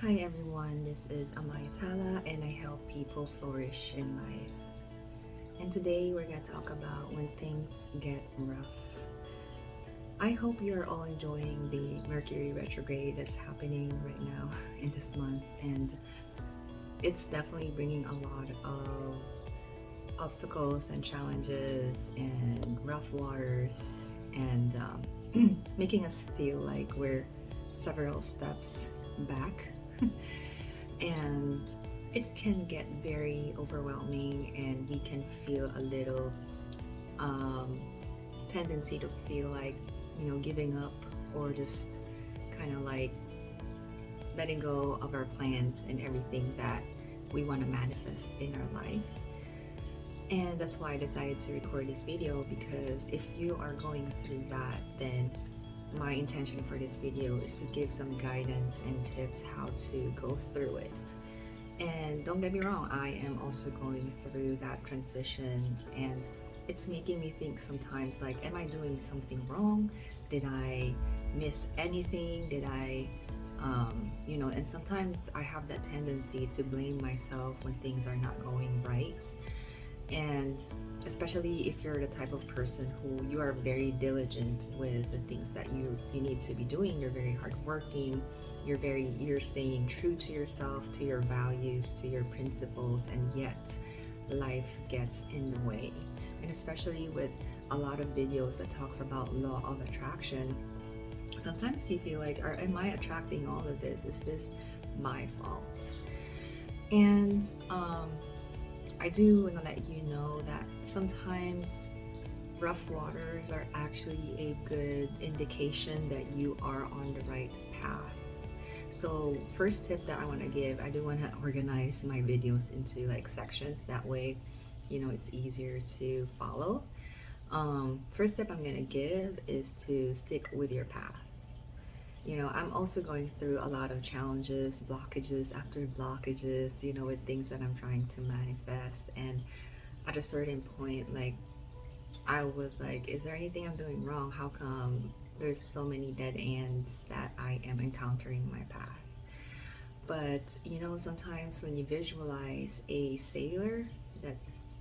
Hi everyone, this is Amaya Tala and I help people flourish in life. And today we're going to talk about when things get rough. I hope you're all enjoying the Mercury retrograde that's happening right now in this month, and it's definitely bringing a lot of obstacles and challenges and rough waters and making us feel like we're several steps back. And it can get very overwhelming, and we can feel a little um, tendency to feel like, giving up or just kind of like letting go of our plans and everything that we want to manifest in our life. And that's why I decided to record this video, because if you are going through that, then my intention for this video is to give some guidance and tips how to go through it. And don't get me wrong, I am also going through that transition, and it's making me think sometimes like, am I doing something wrong? Did I miss anything? Did I and sometimes I have that tendency to blame myself when things are not going right. And especially if you're the type of person who you are very diligent with the things that you need to be doing, you're very hardworking, you're staying true to yourself, to your values, to your principles, and yet life gets in the way. And especially with a lot of videos that talks about law of attraction, sometimes you feel like, am I attracting all of this? Is this my fault? And I do want to let you know that sometimes rough waters are actually a good indication that you are on the right path. So first tip that I want to give, I do want to organize my videos into like sections. That way, it's easier to follow. First tip I'm going to give is to stick with your path. I'm also going through a lot of challenges, blockages after blockages, with things that I'm trying to manifest. And at a certain point, like, I was like, is there anything I'm doing wrong? How come there's so many dead ends that I am encountering in my path? But, sometimes when you visualize a sailor that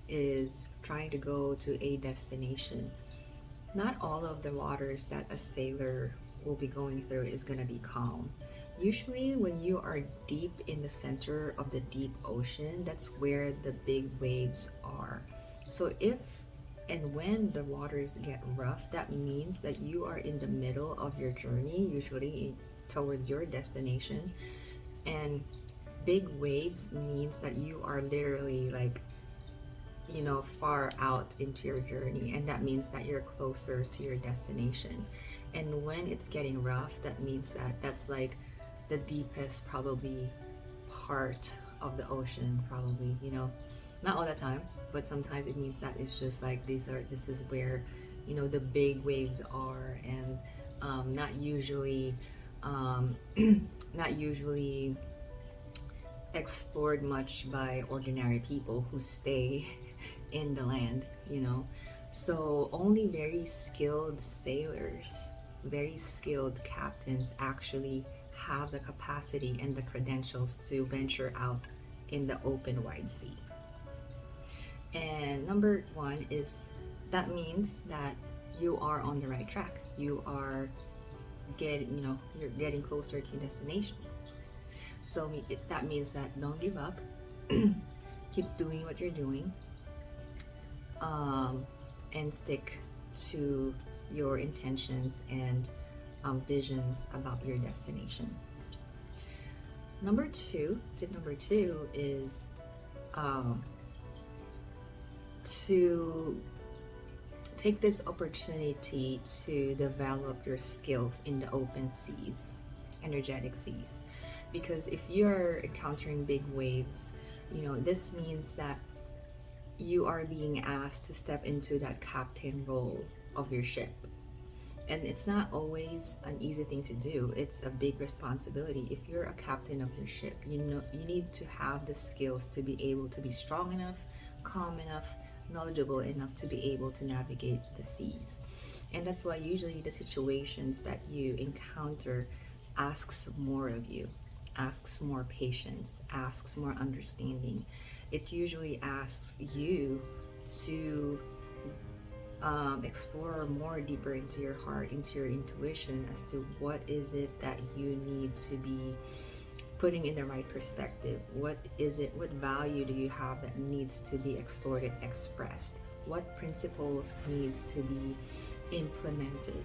is trying to go to a destination, not all of the waters that a sailor will be going through is going to be calm. Usually, when you are deep in the center of the deep ocean, that's where the big waves are. So, if and when the waters get rough, that means that you are in the middle of your journey, usually towards your destination. And big waves means that you are literally like, far out into your journey, and that means that you're closer to your destination. And when it's getting rough, that means that that's like the deepest probably part of the ocean, probably, not all the time, but sometimes it means that it's just like this is where the big waves are. And not usually not usually explored much by ordinary people who stay in the land. So only very skilled sailors, very skilled captains actually have the capacity and the credentials to venture out in the open wide sea. And number one is, that means that you are on the right track. You're getting closer to your destination. So that means that don't give up. Keep doing what you're doing, and stick to your intentions and visions about your destination. Tip number two is to take this opportunity to develop your skills in the open seas, energetic seas. Because if you're encountering big waves, this means that you are being asked to step into that captain role of your ship. And it's not always an easy thing to do. It's a big responsibility. If you're a captain of your ship, you need to have the skills to be able to be strong enough, calm enough, knowledgeable enough to be able to navigate the seas. And that's why usually the situations that you encounter asks more of you. asks more patience, asks more understanding. It usually asks you to explore more deeper into your heart, into your intuition, as to what is it that you need to be putting in the right perspective. What is it, what value do you have that needs to be explored and expressed? What principles needs to be implemented?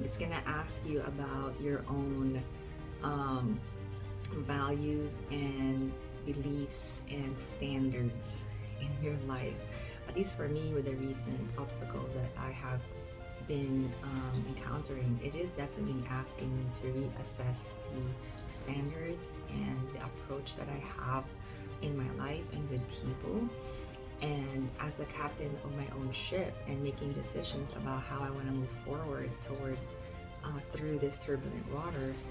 It's gonna ask you about your own values and beliefs and standards in your life. At least for me, with the recent obstacle that I have been encountering, it is definitely asking me to reassess the standards and the approach that I have in my life and with people. And as the captain of my own ship and making decisions about how I want to move forward towards through this turbulent waters,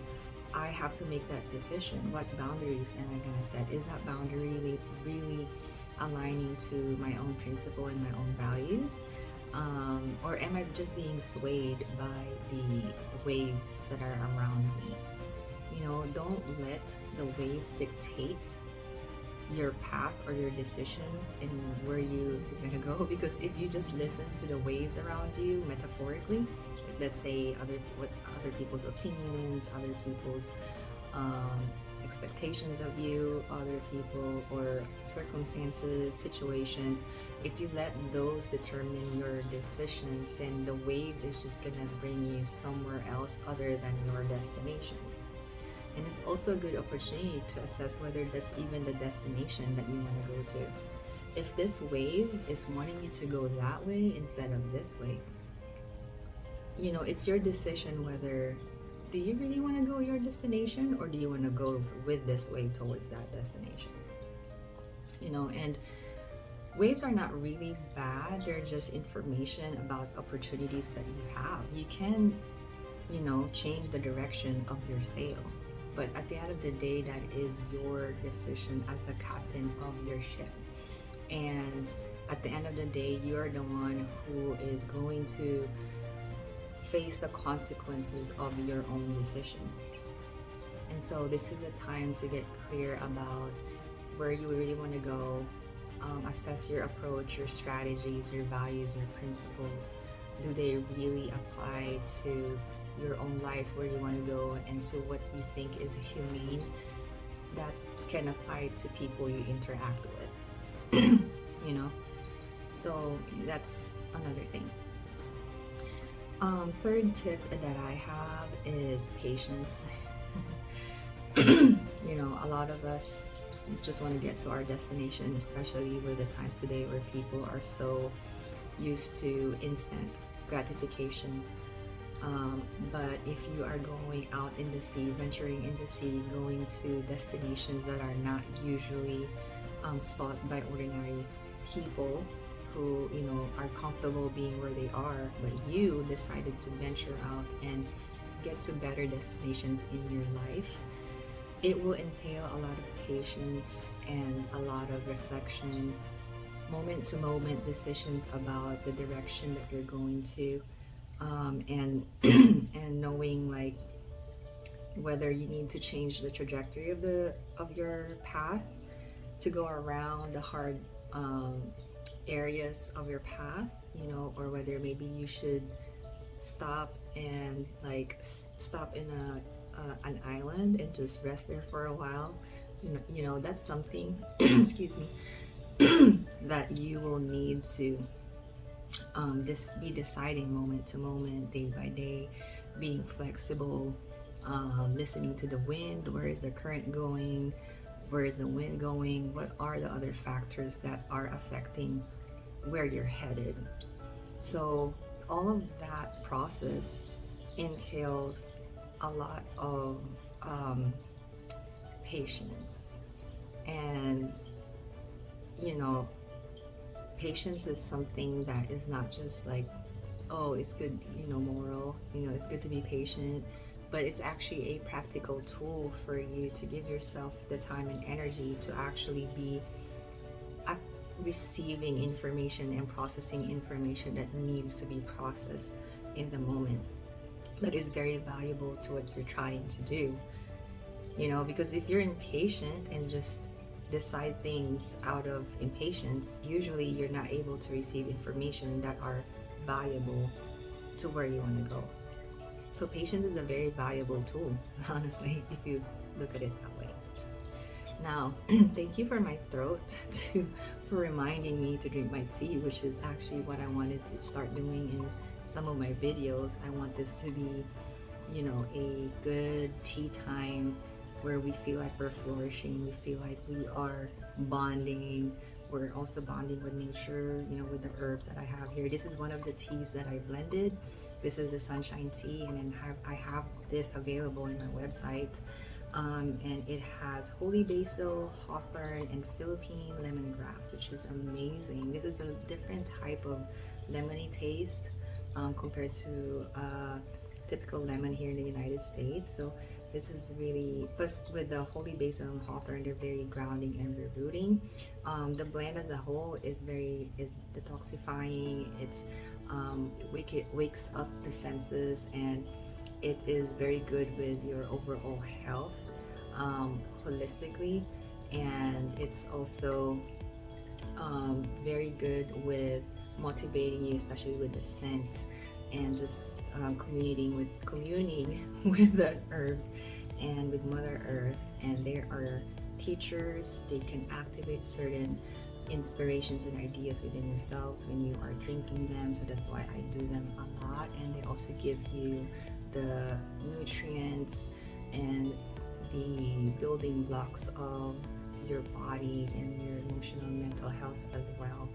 I have to make that decision. What boundaries am I going to set? Is that boundary really aligning to my own principle and my own values? Or am I just being swayed by the waves that are around me? You know, don't let the waves dictate your path or your decisions and where you're gonna go, because if you just listen to the waves around you, metaphorically, let's say other people's opinions, other people's expectations of you, other people or circumstances, situations, if you let those determine your decisions, then the wave is just gonna bring you somewhere else other than your destination. And it's also a good opportunity to assess whether that's even the destination that you want to go to. If this wave is wanting you to go that way instead of this way, you know, it's your decision whether do you really want to go your destination, or do you want to go with this wave towards that destination? You know, and waves are not really bad. They're just information about opportunities that you have. You can, you know, change the direction of your sail. But at the end of the day, that is your decision as the captain of your ship. And at the end of the day, you are the one who is going to face the consequences of your own decision. And so this is a time to get clear about where you really want to go, assess your approach, your strategies, your values, your principles. Do they really apply to your own life, where you want to go, and to what you think is humane that can apply to people you interact with? You know, so that's another thing. Third tip that I have is patience. You know, a lot of us just want to get to our destination, especially with the times today where people are so used to instant gratification. But if you are going out in the sea, venturing in the sea, going to destinations that are not usually sought by ordinary people who, you know, are comfortable being where they are, but you decided to venture out and get to better destinations in your life, it will entail a lot of patience and a lot of reflection, moment to moment decisions about the direction that you're going to. And and knowing like whether you need to change the trajectory of your path to go around the hard areas of your path, you know, or whether maybe you should stop and stop in an island and just rest there for a while. So, you know, that's something excuse me that you will need to be deciding moment to moment, day by day, being flexible, listening to the wind. Where is the current going? Where is the wind going? What are the other factors that are affecting where you're headed? So all of that process entails a lot of patience. And, you know, patience is something that is not just like, oh, it's good, you know, moral, you know, it's good to be patient, but it's actually a practical tool for you to give yourself the time and energy to actually be receiving information and processing information that needs to be processed in the moment, that is very valuable to what you're trying to do. because if you're impatient and just decide things out of impatience, usually you're not able to receive information that are valuable to where you want to go. So patience is a very valuable tool, honestly, if you look at it that way. Now, thank you for my throat for reminding me to drink my tea, which is actually what I wanted to start doing in some of my videos. I want this to be, a good tea time where we feel like we're flourishing, we feel like we are bonding. We're also bonding with nature, with the herbs that I have here. This is one of the teas that I blended. This is the sunshine tea, and then I have this available in my website. And it has holy basil, hawthorn, and Philippine lemongrass, which is amazing. This is a different type of lemony taste compared to typical lemon here in the United States. So this is really, plus with the holy basil and hawthorn, they're very grounding and rebooting. The blend as a whole is detoxifying. It's wakes up the senses, and it is very good with your overall health holistically, and it's also very good with motivating you, especially with the scent, and just communing with the herbs and with Mother Earth. And there are teachers. They can activate certain inspirations and ideas within yourselves when you are drinking them, so that's why I do them a lot. And they also give you the nutrients and the building blocks of your body and your emotional and mental health as well.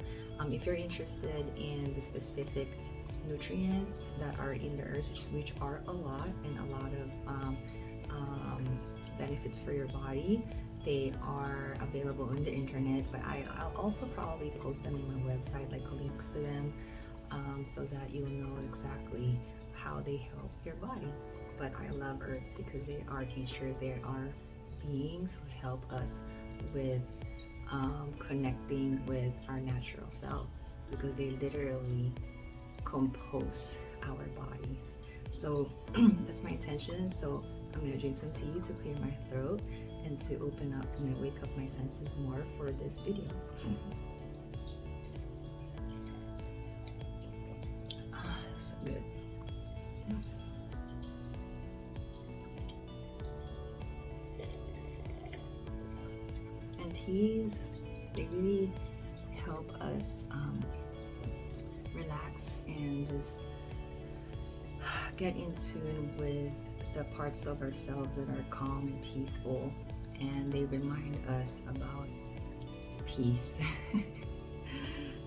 If you're interested in the specific nutrients that are in the earth, which are a lot, and a lot of benefits for your body, they are available on the internet, but I'll also probably post them in my website, like links to them, so that you'll know exactly how they help your body. But I love herbs because they are teachers, they are beings who help us with connecting with our natural selves, because they literally compose our bodies. So that's my intention. So I'm gonna drink some tea to clear my throat and to open up and wake up my senses more for this video. So good. And teas, they really help us relax and just get in tune with the parts of ourselves that are calm and peaceful, and they remind us about peace.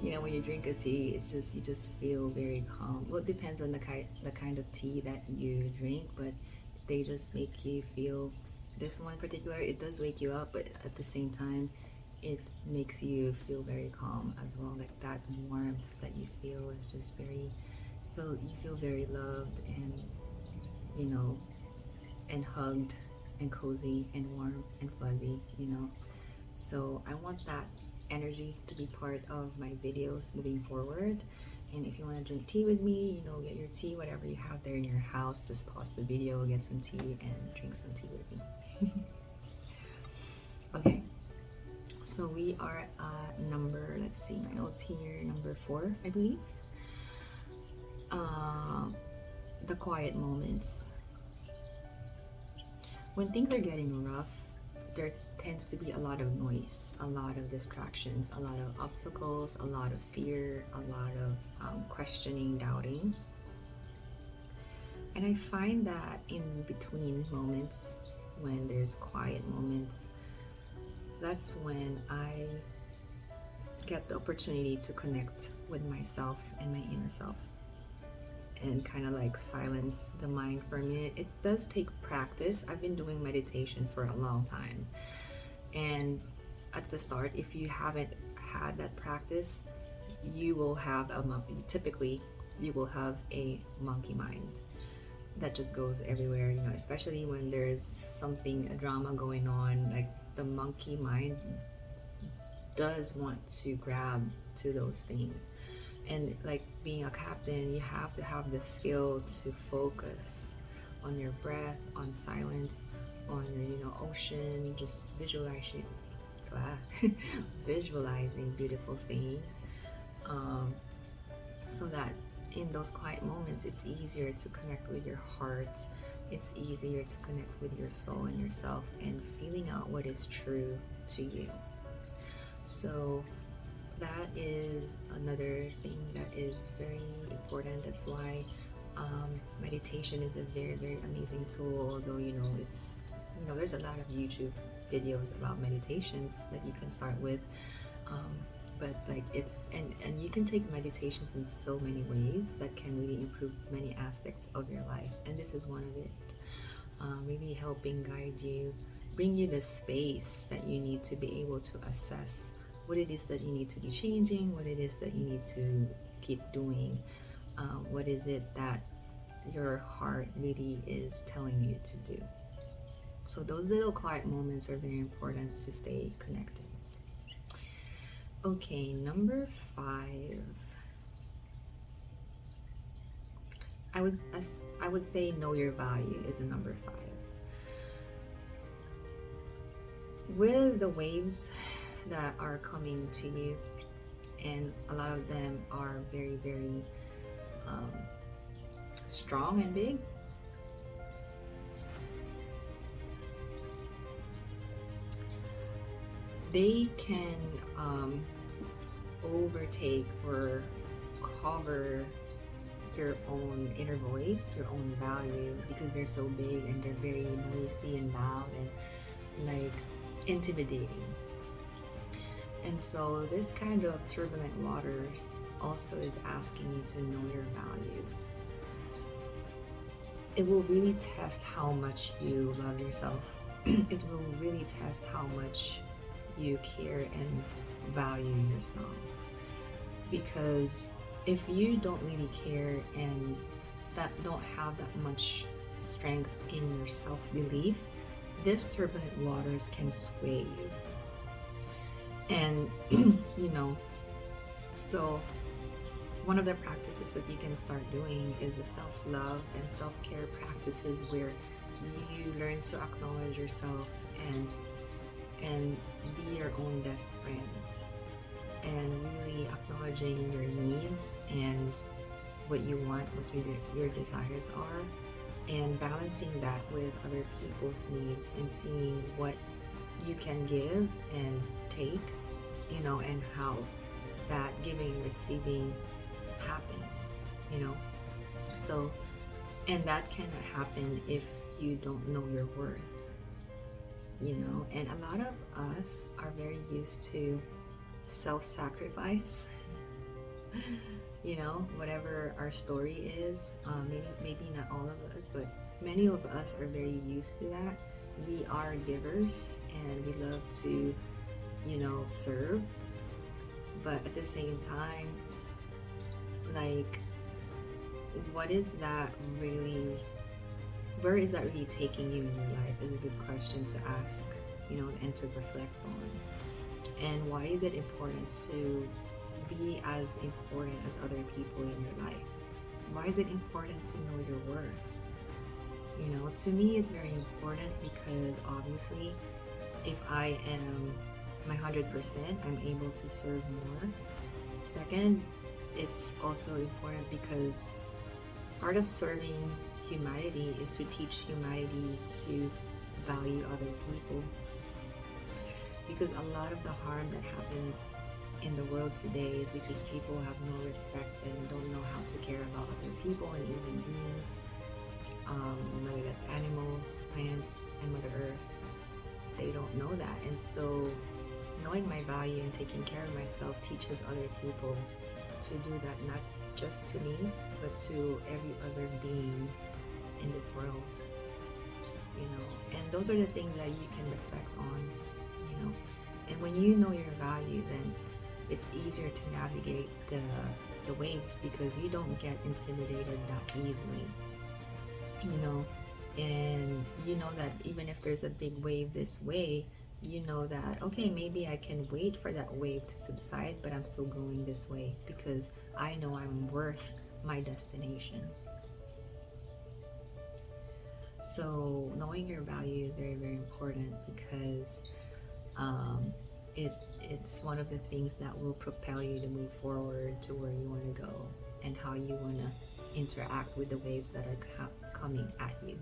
When you drink a tea, it's just, you just feel very calm. Well, it depends on the kind of tea that you drink, but they just make you feel, this one in particular, it does wake you up, but at the same time it makes you feel very calm as well. Like that warmth that you feel is just very, you feel very loved, and and hugged and cozy and warm and fuzzy. So I want that energy to be part of my videos moving forward. And if you want to drink tea with me, get your tea, whatever you have there in your house, just pause the video, get some tea, and drink some tea with me. Okay, so we are at number, let's see my notes here, number 4, I believe. The quiet moments. When things are getting rough, there tends to be a lot of noise, a lot of distractions, a lot of obstacles, a lot of fear, a lot of questioning, doubting. And I find that in between moments, when there's quiet moments, that's when I get the opportunity to connect with myself and my inner self, and kind of like silence the mind for a minute. It does take practice. I've been doing meditation for a long time, and at the start, if you haven't had that practice, you will have typically you will have a monkey mind that just goes everywhere, especially when there's something, a drama going on. Like, the monkey mind does want to grab to those things. And like being a captain, you have to have the skill to focus on your breath, on silence, on ocean, just visualizing beautiful things, um, so that in those quiet moments it's easier to connect with your heart, it's easier to connect with your soul and yourself, and feeling out what is true to you. So that is another thing that is very important. That's why meditation is a very, very amazing tool. Although it's there's a lot of YouTube videos about meditations that you can start with, but like it's and you can take meditations in so many ways that can really improve many aspects of your life, and this is one of it. Really helping guide you, bring you the space that you need to be able to assess what it is that you need to be changing, what it is that you need to keep doing, what is it that your heart really is telling you to do. So those little quiet moments are very important to stay connected. Okay, number 5. I would say know your value is a number 5. With the waves that are coming to you, and a lot of them are very, very strong and big, they can overtake or cover your own inner voice, your own value, because they're so big and they're very noisy and loud and like intimidating. And so this kind of turbulent waters also is asking you to know your value. It will really test how much you love yourself. It will really test how much you care and value yourself. Because if you don't really care and don't have that much strength in your self-belief, this turbulent waters can sway you. And so one of the practices that you can start doing is the self-love and self-care practices, where you learn to acknowledge yourself and be your own best friend, and really acknowledging your needs and what you want, what your desires are, and balancing that with other people's needs, and seeing what you can give and take, and how that giving and receiving happens, so, and that cannot happen if you don't know your worth, and a lot of us are very used to self-sacrifice, whatever our story is. Maybe not all of us, but many of us are very used to that. We are givers and we love to serve, but at the same time, like, what is that really, where is that really taking you in your life is a good question to ask, and to reflect on. And why is it important to be as important as other people in your life? Why is it important to know your worth? To me, it's very important because obviously, if I am my 100%, I'm able to serve more. Second, it's also important because part of serving humanity is to teach humanity to value other people. Because a lot of the harm that happens in the world today is because people have no respect and don't know how to care about other people and human beings, whether that's animals, plants, and Mother Earth. They don't know that. And so knowing my value and taking care of myself teaches other people to do that, not just to me, but to every other being in this world. And those are the things that you can reflect on, and when you know your value, then it's easier to navigate the waves, because you don't get intimidated that easily, and that even if there's a big wave this way, that, okay, maybe I can wait for that wave to subside, but I'm still going this way because I know I'm worth my destination. So knowing your value is very, very important because um, it's one of the things that will propel you to move forward to where you want to go and how you want to interact with the waves that are coming at you.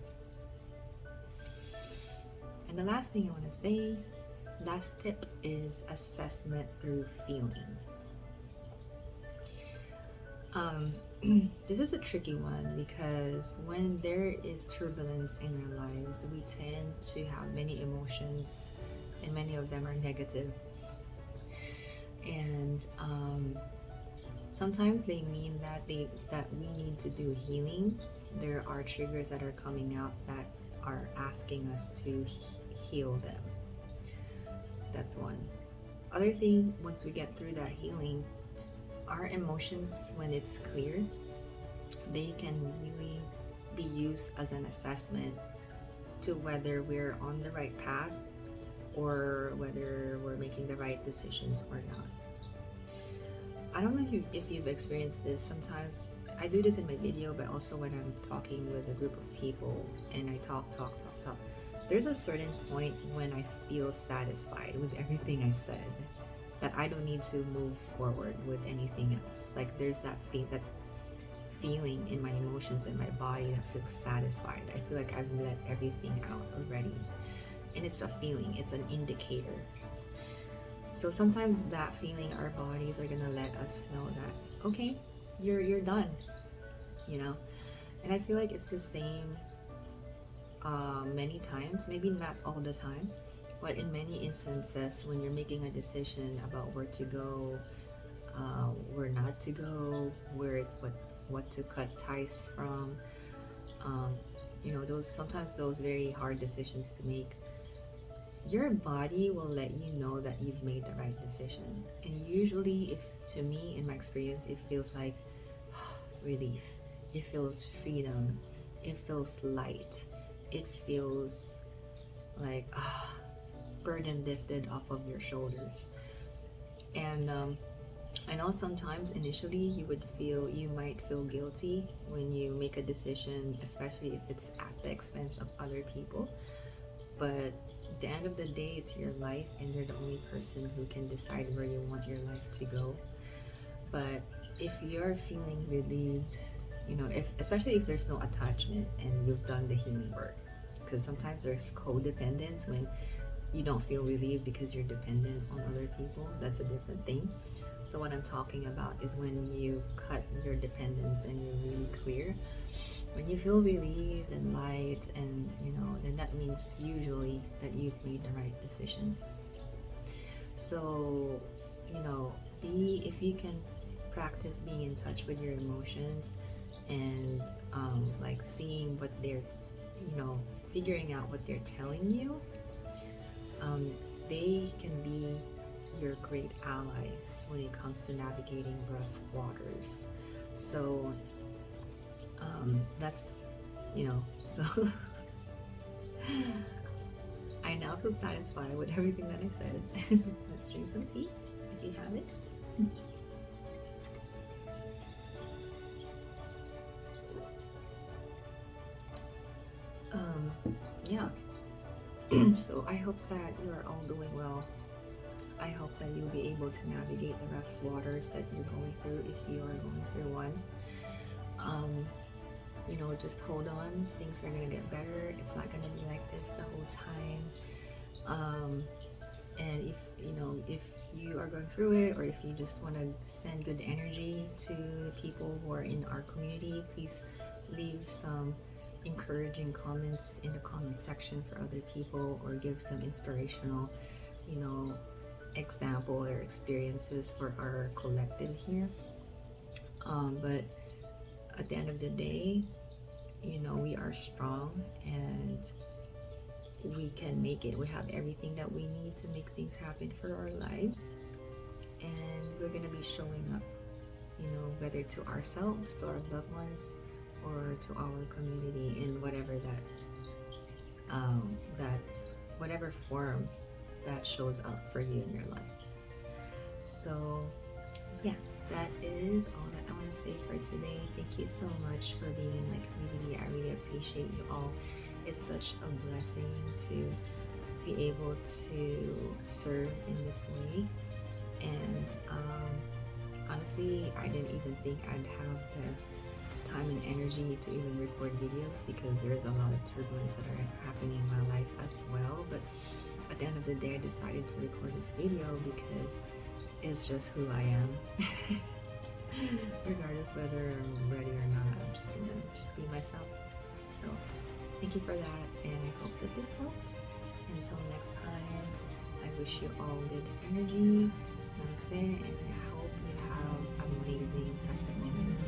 And the last thing I want to say, last tip, is assessment through feeling. This is a tricky one because when there is turbulence in our lives, we tend to have many emotions, and many of them are negative. And sometimes they mean that we need to do healing. There are triggers that are coming out that are asking us to heal them. That's one. Other thing, once we get through that healing, our emotions, when it's clear, they can really be used as an assessment to whether we're on the right path or whether we're making the right decisions or not. I don't know if you've experienced this. Sometimes I do this in my video, but also when I'm talking with a group of people and I talk. There's a certain point when I feel satisfied with everything I said, that I don't need to move forward with anything else. Like there's that feeling in my emotions and my body that feels satisfied. I feel like I've let everything out already. And it's a feeling, it's an indicator. So sometimes that feeling, our bodies are gonna let us know that, okay, you're done, you know? And I feel like it's the same many times, maybe not all the time, but in many instances when you're making a decision about where to go, where not to go, what to cut ties from, you know, sometimes those very hard decisions to make, your body will let you know that you've made the right decision. And usually, to me, in my experience, it feels like relief, it feels freedom, it feels light, it feels like burden lifted off of your shoulders. And I know sometimes initially you might feel guilty when you make a decision, especially if it's at the expense of other people. But at the end of the day, it's your life and you're the only person who can decide where you want your life to go. But if you're feeling relieved, you know, especially if there's no attachment and you've done the healing work, because sometimes there's codependence when you don't feel relieved because you're dependent on other people. That's a different thing. So what I'm talking about is when you cut your dependence and you're really clear, when you feel relieved and light, and you know, then that means usually that you've made the right decision. So, you know, if you can practice being in touch with your emotions and like seeing what they're, you know, figuring out what they're telling you, they can be your great allies when it comes to navigating rough waters. So that's, you know, so I now feel satisfied with everything that I said. Let's drink some tea if you have it. Yeah. So I hope that you are all doing well. I hope that you'll be able to navigate the rough waters that you're going through, if you are going through one. You know, just hold on. Things are gonna get better. It's not gonna be like this the whole time. And if you are going through it, or if you just want to send good energy to the people who are in our community, please leave some encouraging comments in the comment section for other people, or give some inspirational, you know, example or experiences for our collective here. But at the end of the day, you know, we are strong and we can make it. We have everything that we need to make things happen for our lives, and we're gonna be showing up, you know, whether to ourselves, to our loved ones, or to our community, in whatever that whatever form that shows up for you in your life. So yeah, that is all that I want to say for today. Thank you so much for being in my community. I really appreciate you all. It's such a blessing to be able to serve in this way. And honestly, I didn't even think I'd have the time and energy to even record videos because there's a lot of turbulence that are happening in my life as well. But at the end of the day, I decided to record this video because it's just who I am. Regardless whether I'm ready or not, I'm just gonna be myself. So thank you for that, and I hope that this helped. Until next time, I wish you all good energy. Namaste, and I hope you have amazing present moments.